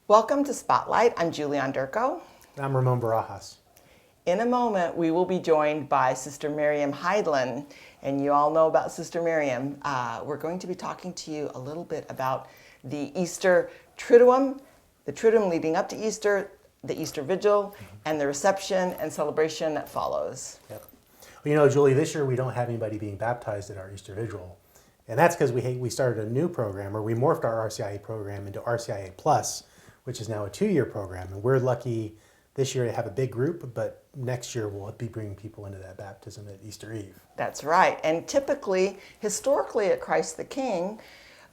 Welcome to Spotlight. I'm Julianne Durko. I'm Ramon Barajas. In a moment, we will be joined by Sister Miriam Heidland, and you all know about Sister Miriam. We're going to be talking to you a little bit about the Easter Triduum, the Triduum leading up to Easter, the Easter Vigil, and the reception and celebration that follows. Yep. Well, you know, Julie, this year we don't have anybody being baptized at our Easter Vigil. And that's because we started a new program, or we morphed our RCIA program into RCIA Plus, which is now a 2-year program. And we're lucky this year to have a big group, but next year we'll be bringing people into that baptism at Easter Eve. That's right. And typically, historically at Christ the King,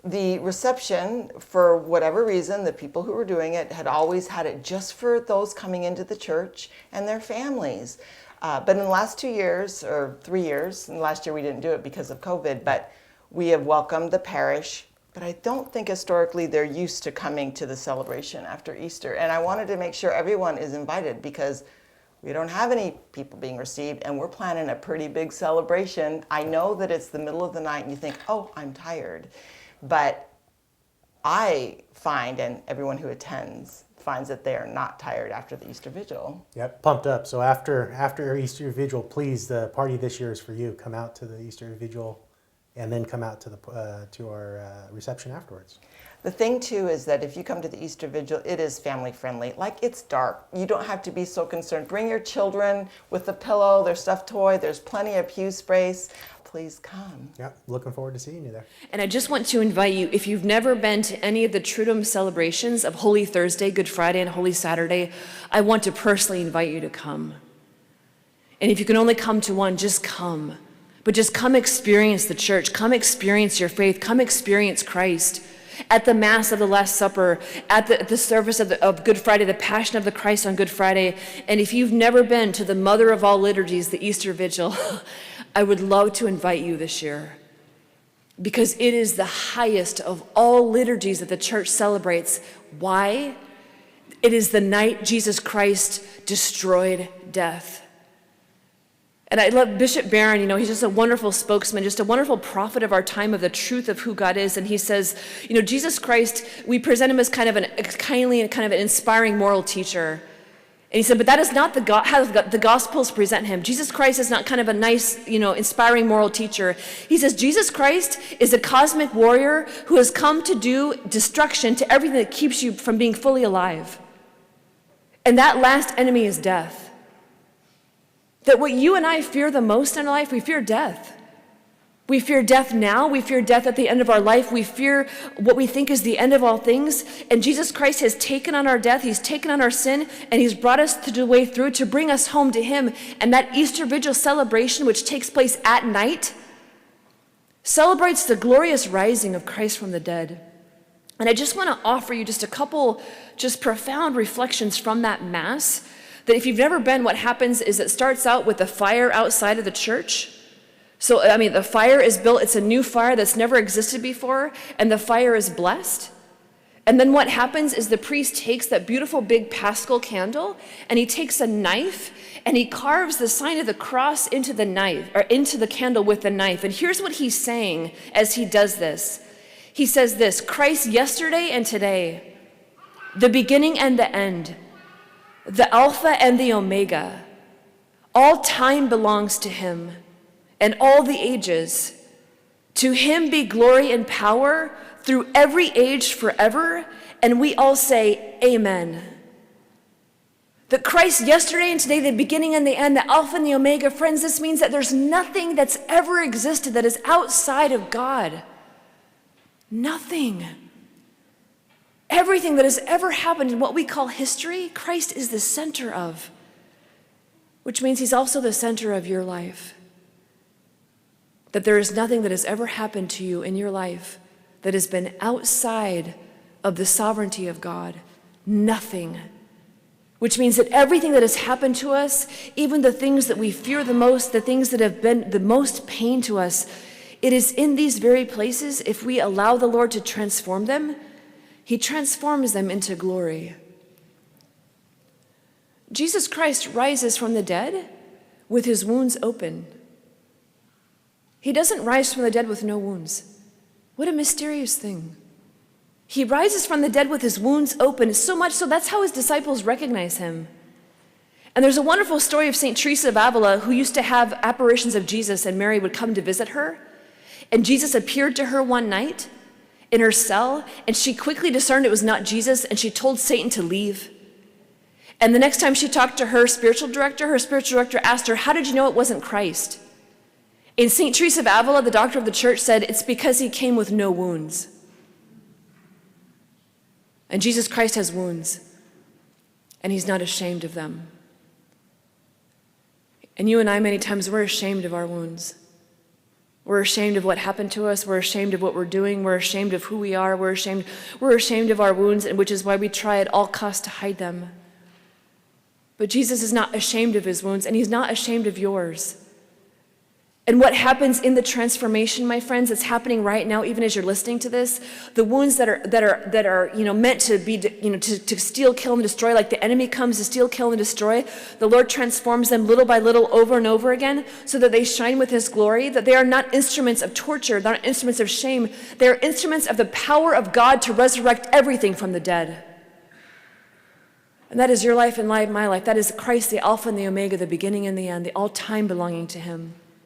the reception, for whatever reason, the people who were doing it had always had it just for those coming into the church and their families. But in the last 2 years, or 3 years, and last year we didn't do it because of COVID, but we have welcomed the parish. But I don't think historically they're used to coming to the celebration after Easter. And I wanted to make sure everyone is invited because we don't have any people being received and we're planning a pretty big celebration. I know that it's the middle of the night and you think, oh, I'm tired. But I find, and everyone who attends finds that they are not tired after the Easter Vigil. Yep, pumped up. So after Easter Vigil, please, the party this year is for you. Come out to the Easter Vigil and then come out to our reception afterwards. The thing too is that if you come to the Easter Vigil, it is family friendly. Like, it's dark. You don't have to be so concerned. Bring your children with a pillow, their stuffed toy. There's plenty of pew space. Please come. Yep, looking forward to seeing you there. And I just want to invite you, if you've never been to any of the Triduum celebrations of Holy Thursday, Good Friday, and Holy Saturday, I want to personally invite you to come. And if you can only come to one, just come. But just come experience the church. Come experience your faith. Come experience Christ. At the Mass of the Last Supper, at the service of Good Friday, the Passion of the Christ on Good Friday. And if you've never been to the mother of all liturgies, the Easter Vigil, I would love to invite you this year. Because it is the highest of all liturgies that the church celebrates. Why? It is the night Jesus Christ destroyed death. And I love Bishop Barron, you know, he's just a wonderful spokesman, just a wonderful prophet of our time, of the truth of who God is. And he says, you know, Jesus Christ, we present him as kind of a kindly and kind of an inspiring moral teacher. And he said, but that is not how the Gospels present him. Jesus Christ is not kind of a nice, you know, inspiring moral teacher. He says, Jesus Christ is a cosmic warrior who has come to do destruction to everything that keeps you from being fully alive. And that last enemy is death. That what you and I fear the most in life, we fear death. We fear death now. We fear death at the end of our life. We fear what we think is the end of all things. And Jesus Christ has taken on our death. He's taken on our sin, and he's brought us the way through to bring us home to him. And that Easter Vigil celebration, which takes place at night, celebrates the glorious rising of Christ from the dead. And I just want to offer you just a couple just profound reflections from that Mass. That if you've never been, what happens is it starts out with the fire outside of the church. So, I mean, the fire is built, it's a new fire that's never existed before, and the fire is blessed. And then what happens is the priest takes that beautiful big Paschal candle, and he takes a knife, and he carves the sign of the cross into the knife, or into the candle with the knife. And here's what he's saying as he does this. He says this: Christ yesterday and today, the beginning and the end, the Alpha and the Omega. All time belongs to him, and all the ages. To him be glory and power through every age forever, and we all say, Amen. That Christ yesterday and today, the beginning and the end, the Alpha and the Omega, friends, this means that there's nothing that's ever existed that is outside of God. Nothing. Everything that has ever happened in what we call history, Christ is the center of, which means he's also the center of your life. That there is nothing that has ever happened to you in your life that has been outside of the sovereignty of God. Nothing. Which means that everything that has happened to us, even the things that we fear the most, the things that have been the most pain to us, it is in these very places, if we allow the Lord to transform them, he transforms them into glory. Jesus Christ rises from the dead with his wounds open. He doesn't rise from the dead with no wounds. What a mysterious thing. He rises from the dead with his wounds open, so much so that's how his disciples recognize him. And there's a wonderful story of St. Teresa of Avila, who used to have apparitions of Jesus, and Mary would come to visit her. And Jesus appeared to her one night in her cell, and she quickly discerned it was not Jesus, and she told Satan to leave. And the next time she talked to her spiritual director asked her, "How did you know it wasn't Christ?" And St. Teresa of Avila, the doctor of the church, said, "It's because he came with no wounds." And Jesus Christ has wounds, and he's not ashamed of them. And you and I, many times, we're ashamed of our wounds. We're ashamed of what happened to us. We're ashamed of what we're doing. We're ashamed of who we are. We're ashamed of our wounds, and which is why we try at all costs to hide them. But Jesus is not ashamed of his wounds, and he's not ashamed of yours. And what happens in the transformation, my friends, it's happening right now, even as you're listening to this. The wounds that are meant to be to steal, kill, and destroy, like the enemy comes to steal, kill, and destroy. The Lord transforms them little by little, over and over again, so that they shine with his glory. That they are not instruments of torture, they're not instruments of shame. They are instruments of the power of God to resurrect everything from the dead. And that is your life and my life. That is Christ, the Alpha and the Omega, the beginning and the end, the all time belonging to him.